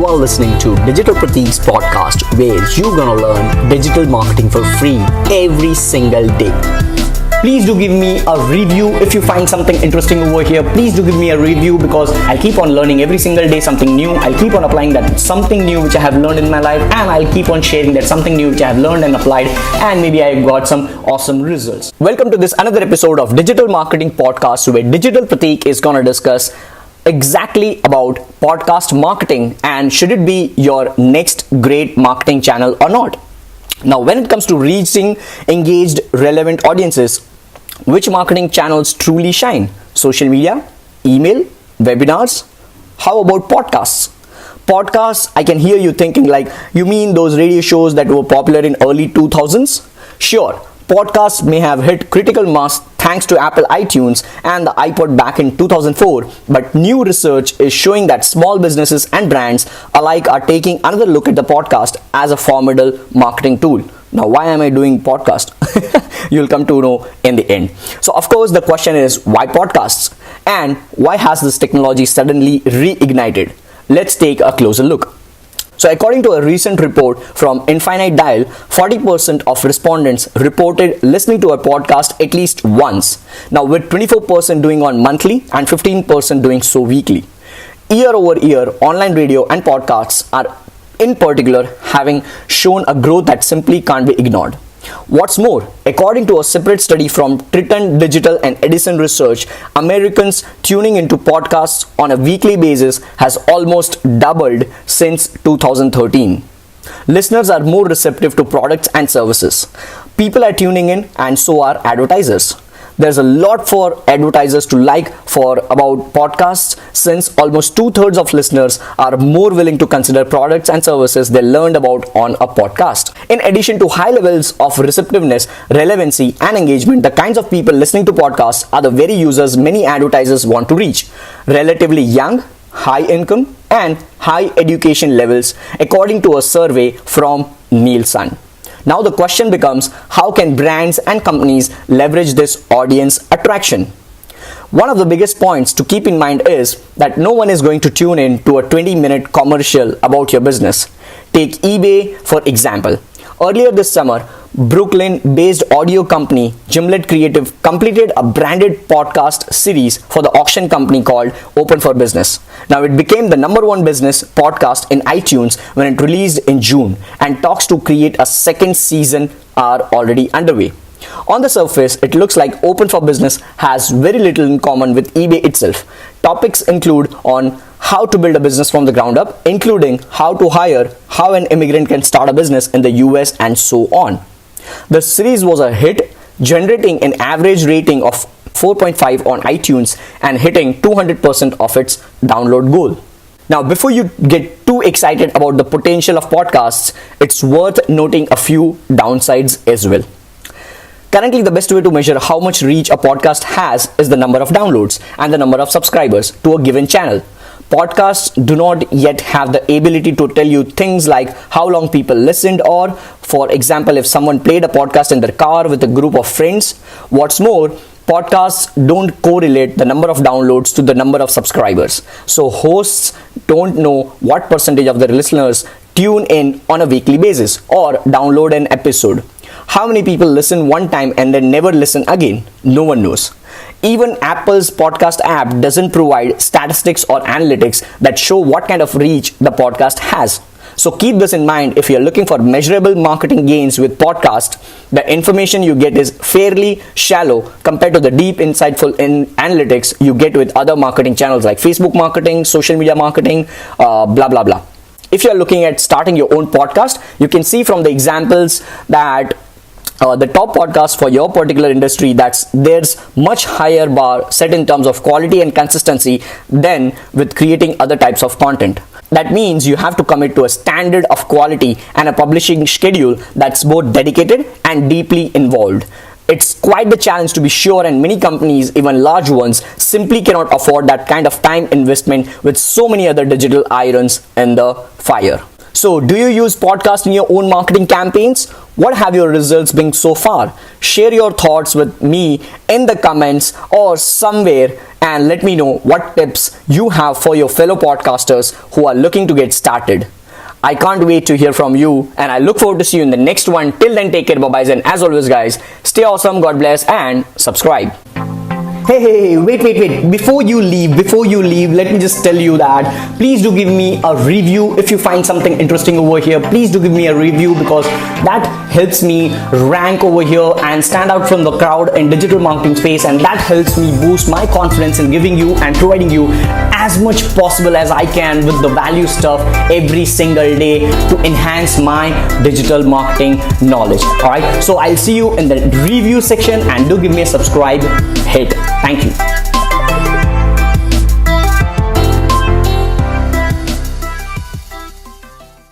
are listening to Digital Pratik's podcast, where you're gonna learn digital marketing for free every single day. Please do give me a review if you find something interesting over here. Please do give me a review because I'll keep on learning every single day something new. I'll keep on applying that something new which I have learned in my life, and I'll keep on sharing that something new which I have learned and applied, and maybe I got some awesome results. Welcome to this another episode of Digital Marketing Podcast, where Digital Pratik is gonna discuss exactly about podcast marketing and should it be your next great marketing channel or not. Now, when it comes to reaching engaged, relevant audiences, which marketing channels truly shine? Social media, email, webinars? How about podcasts? Podcasts, I can hear you thinking like, you mean those radio shows that were popular in early 2000s? Sure. Podcasts may have hit critical mass thanks to Apple iTunes and the iPod back in 2004, but new research is showing that small businesses and brands alike are taking another look at the podcast as a formidable marketing tool. Now, why am I doing podcast? You'll come to know in the end. So, of course, the question is, why podcasts? And why has this technology suddenly reignited? Let's take a closer look. So, according to a recent report from Infinite Dial, 40% of respondents reported listening to a podcast at least once. Now, with 24% doing on monthly and 15% doing so weekly. Year over year, online radio and podcasts are in particular having shown a growth that simply can't be ignored. What's more, according to a separate study from Triton Digital and Edison Research, Americans tuning into podcasts on a weekly basis has almost doubled since 2013. Listeners are more receptive to products and services. People are tuning in, and so are advertisers. There's a lot for advertisers to like for about podcasts, since almost 2/3 of listeners are more willing to consider products and services they learned about on a podcast. In addition to high levels of receptiveness, relevancy, and engagement, the kinds of people listening to podcasts are the very users many advertisers want to reach. Relatively young, high income, and high education levels, according to a survey from Nielsen. Now the question becomes, how can brands and companies leverage this audience attraction? One of the biggest points to keep in mind is that no one is going to tune in to a 20-minute commercial about your business. Take eBay for example. Earlier this summer, Brooklyn-based audio company Gimlet Creative completed a branded podcast series for the auction company called Open for Business. Now, it became the #1 business podcast in iTunes when it released in June, and talks to create a second season are already underway. On the surface, it looks like Open for Business has very little in common with eBay itself. Topics include on how to build a business from the ground up, including how to hire, how an immigrant can start a business in the US, and so on. The series was a hit, generating an average rating of 4.5 on iTunes and hitting 200% of its download goal. Now, before you get too excited about the potential of podcasts, it's worth noting a few downsides as well. Currently, the best way to measure how much reach a podcast has is the number of downloads and the number of subscribers to a given channel. Podcasts do not yet have the ability to tell you things like how long people listened, or, for example, if someone played a podcast in their car with a group of friends. What's more, podcasts don't correlate the number of downloads to the number of subscribers. So hosts don't know what percentage of their listeners tune in on a weekly basis or download an episode. How many people listen one time and then never listen again? No one knows. Even Apple's podcast app doesn't provide statistics or analytics that show what kind of reach the podcast has. So keep this in mind if you're looking for measurable marketing gains with podcasts. The information you get is fairly shallow compared to the deep, insightful analytics you get with other marketing channels like Facebook marketing, social media marketing, blah, blah, blah. If you're looking at starting your own podcast, you can see from the examples that the top podcast for your particular industry, there's much higher bar set in terms of quality and consistency than with creating other types of content. That means you have to commit to a standard of quality and a publishing schedule that's both dedicated and deeply involved. It's quite the challenge to be sure, and many companies, even large ones, simply cannot afford that kind of time investment with so many other digital irons in the fire. So, do you use podcast in your own marketing campaigns? What have your results been so far? Share your thoughts with me in the comments or somewhere and let me know what tips you have for your fellow podcasters who are looking to get started. I can't wait to hear from you and I look forward to see you in the next one. Till then, take care, bye-bye, and as always guys, stay awesome, God bless, and subscribe. Hey, wait. Before you leave, let me just tell you that please do give me a review if you find something interesting over here. Please do give me a review because that helps me rank over here and stand out from the crowd in digital marketing space, and that helps me boost my confidence in giving you and providing you as much possible as I can with the value stuff every single day to enhance my digital marketing knowledge. Alright, so I'll see you in the review section and do give me a subscribe hit. Thank you.